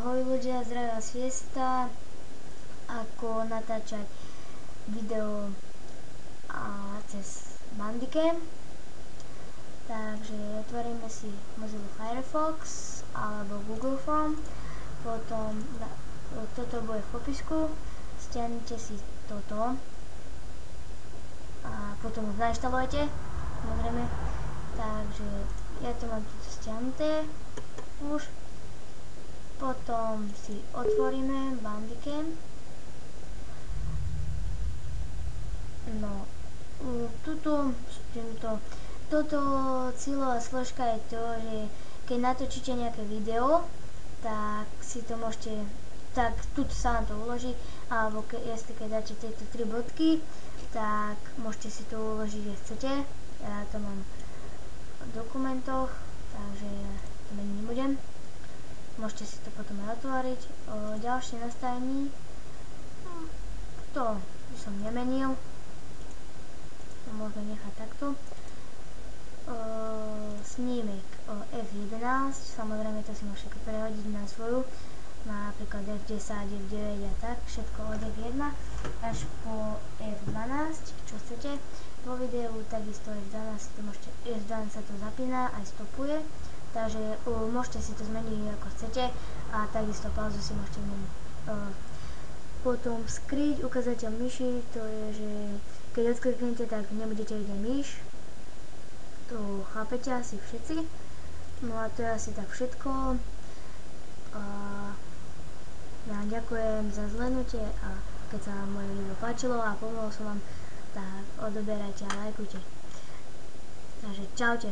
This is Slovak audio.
Ahoj ľudia, zdravia Fiesta. Ako natáčať video cez Bandicam. Takže otvoríme si Mozilla Firefox alebo Google Chrome. Potom toto bude v popisku. Stiahnite si toto a potom už nainštalujete, samozrejme. Takže ja to mám tu stiahnuté už. Potom si otvoríme Bandicam. No, toto cieľová složka je to, že keď natočíte nejaké video, tak si to môžete, tak tu sa vám to uloží, alebo keď dáte tieto 3 bodky, tak môžete si to uložiť, že chcete. Ja to mám v dokumentoch, takže to meniť nebudem. Môžete si to potom aj otvoriť. Ďalšie nastavení, to by som nemenil, to môžeme nechať takto. Snímek F11, samozrejme to si môžete prehodiť na svoju, napríklad F10, F9 a tak, všetko od F1 až po F12, čo chcete. Vo videu takisto F12 sa to zapína aj stopuje, takže môžete si to zmeniť ako chcete a takisto pauzu si môžete zmeniť. Potom skryť ukazateľ myši, to je, že keď odkliknete, tak nebudete vidieť myš. To chápete asi všetci. No a to je asi tak všetko. Ja ďakujem za zhlédnutie a keď sa vám moje video páčilo a pomohol som vám, tak odoberajte a lajkujte. Takže čaute.